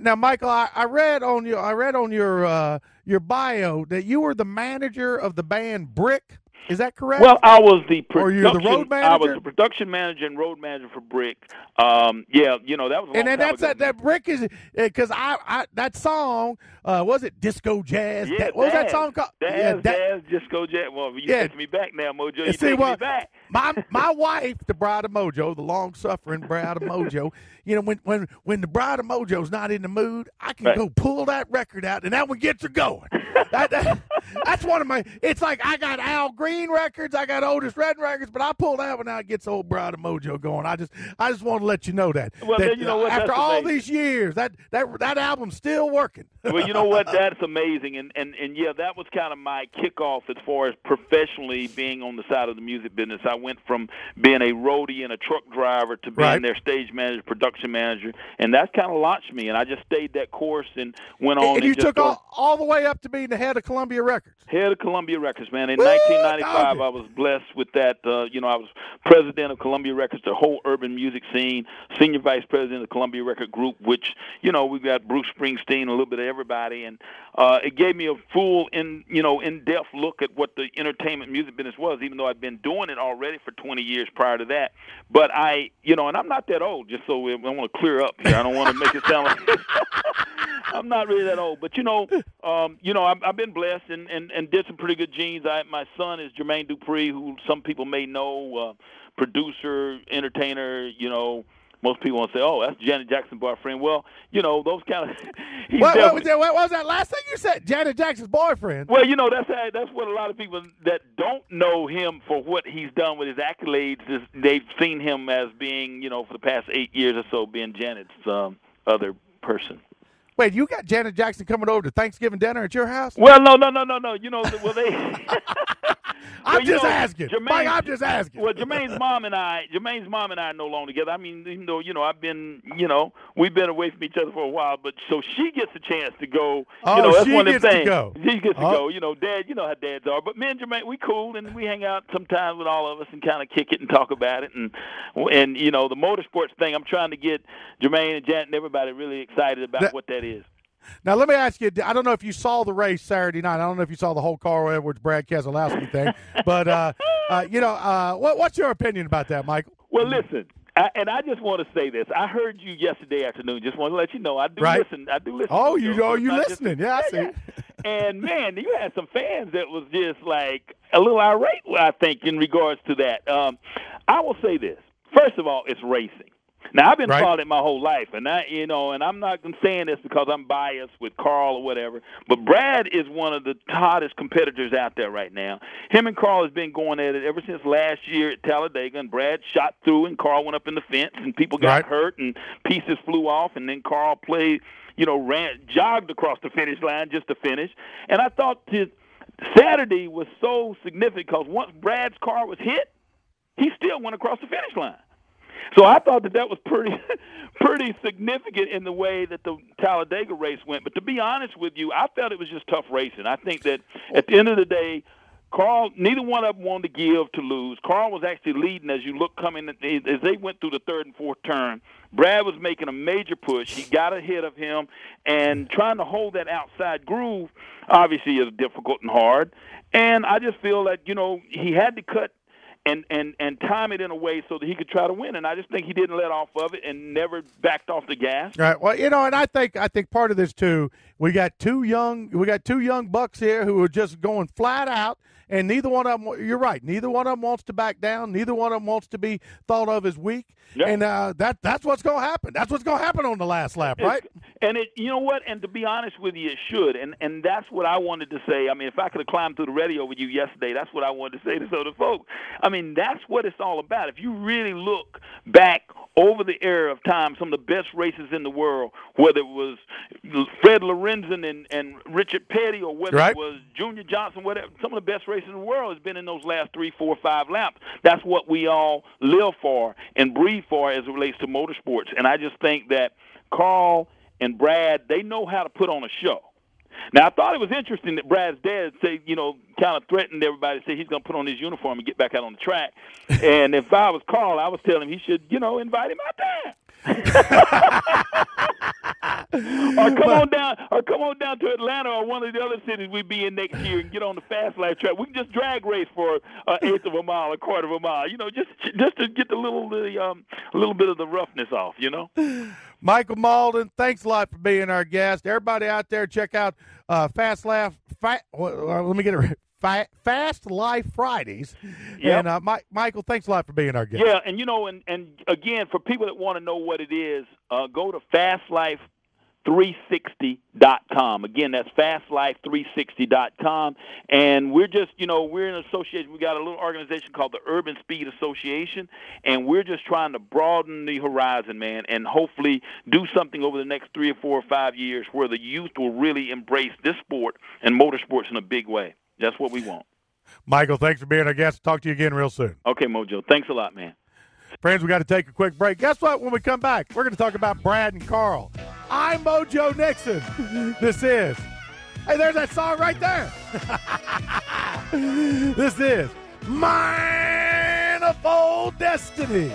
Now, Michael, I read on your bio that you were the manager of the band Brick. Is that correct? Well, I was the production. Or you're the road manager? I was the production manager and road manager for Brick. Yeah, that was a long time ago. That Brick is because I that song was it Disco Jazz? Yeah, what was that song called? Jazz, Disco Jazz. Well, you taking me back now, Mojo. You taking me back. My wife, the bride of Mojo, the long-suffering bride of Mojo. You know, when the bride of Mojo's not in the mood, I can go pull that record out, and that one gets her going. That's one of my. It's like I got Al Green records, I got Otis Redding records, but I pull that one out, and gets old bride of Mojo going. I just want to let you know that. Well, then you know what? After all these years, that album's still working. Well, you know what? That's amazing, and yeah, that was kind of my kickoff as far as professionally being on the side of the music business. I went from being a roadie and a truck driver to being their stage manager, production manager, and that's kind of launched me. And I just stayed that course and went on. And you took all the way up to being the head of Columbia Records. Head of Columbia Records, man. In 1995, I was blessed with that. I was president of Columbia Records, the whole urban music scene, senior vice president of the Columbia Record Group, which, we got Bruce Springsteen, a little bit of everybody, and it gave me a full, in-depth look at what the entertainment music business was, even though I'd been doing it already for 20 years prior to that. But and I'm not that old, just so I want to clear up here. I don't want to make it sound like I'm not really that old, but I've been blessed and did some pretty good genes. My son is Jermaine Dupree, who some people may know, producer, entertainer. Most people want to say, "Oh, that's Janet Jackson's boyfriend." Well, those kind of. What was that last thing you said? Janet Jackson's boyfriend. Well, that's what a lot of people that don't know him for what he's done with his accolades is they've seen him as being, for the past 8 years or so, being Janet's other person. Wait, you got Janet Jackson coming over to Thanksgiving dinner at your house? Well, no. They. I'm just asking. Mike, I'm just asking. Well, Jermaine's mom and I are no longer together. I mean, even though, we've been away from each other for a while, but so she gets a chance to go. That's one of the things. She gets to go. Dad, you know how dads are. But me and Jermaine, we cool, and we hang out sometimes with all of us and kind of kick it and talk about it. And the motorsports thing, I'm trying to get Jermaine and Janet and everybody really excited about what that is. Now, let me ask you, I don't know if you saw the race Saturday night. I don't know if you saw the whole Carl Edwards-Brad Keselowski thing. But, what's your opinion about that, Michael? Well, listen, I just want to say this. I heard you yesterday afternoon. Just want to let you know. I do listen. Oh, you listening. Yeah, I see. And, man, you had some fans that was just, like, a little irate, I think, in regards to that. I will say this. First of all, it's racing. Now, I've been following it my whole life, and and I'm not saying this because I'm biased with Carl or whatever, but Brad is one of the hottest competitors out there right now. Him and Carl has been going at it ever since last year at Talladega, and Brad shot through, and Carl went up in the fence, and people got hurt, and pieces flew off, and then Carl played, jogged across the finish line just to finish. And I thought Saturday was so significant because once Brad's car was hit, he still went across the finish line. So I thought that was pretty significant in the way that the Talladega race went. But to be honest with you, I felt it was just tough racing. I think that at the end of the day, Carl, neither one of them wanted to give to lose. Carl was actually leading as you look coming as they went through the third and fourth turn. Brad was making a major push. He got ahead of him, and trying to hold that outside groove obviously is difficult and hard. And I just feel that, he had to cut and time it in a way so that he could try to win. And I just think he didn't let off of it and never backed off the gas. Right. Well, and I think part of this too, we got two young bucks here who are just going flat out, and neither one of them, you're right, neither one of them wants to back down. Neither one of them wants to be thought of as weak. Yep. And that's what's going to happen. That's what's going to happen on the last lap, right? And you know what? And to be honest with you, it should. And that's what I wanted to say. I mean, if I could have climbed through the radio with you yesterday, that's what I wanted to say to some of the folks. I mean, that's what it's all about. If you really look back over the era of time, some of the best races in the world, whether it was Fred Lorenzen and Richard Petty, or whether it was Junior Johnson, whatever, some of the best races in the world has been in those last 3, 4, 5 laps. That's what we all live for and breathe for as it relates to motorsports. And I just think that Carl and Brad, they know how to put on a show. Now, I thought it was interesting that Brad's dad said, kind of threatened everybody, say he's going to put on his uniform and get back out on the track. And if I was Carl, I was telling him he should, invite him out there. Or come on down to Atlanta or one of the other cities we be in next year and get on the FastLife track. We can just drag race for an eighth of a mile, a quarter of a mile. Just to get a little bit of the roughness off. Michael Mauldin, thanks a lot for being our guest. Everybody out there, check out FastLife. Let me get it right. FastLife Fridays. Yep. And Michael, thanks a lot for being our guest. Yeah, and and again, for people that want to know what it is, go to FastLife360.com. Again, that's FastLife360.com. And we're just, we're in association. We got a little organization called the Urban Speed Association, and we're just trying to broaden the horizon, man, and hopefully do something over the next 3 or 4 or 5 years where the youth will really embrace this sport and motorsports in a big way. That's what we want. Michael, thanks for being our guest. Talk to you again real soon. Okay, Mojo. Thanks a lot, man. Friends, we got to take a quick break. Guess what? When we come back, we're going to talk about Brad and Carl. I'm Mojo Nixon. This is. Hey, there's that song right there. This is Manifold Destiny.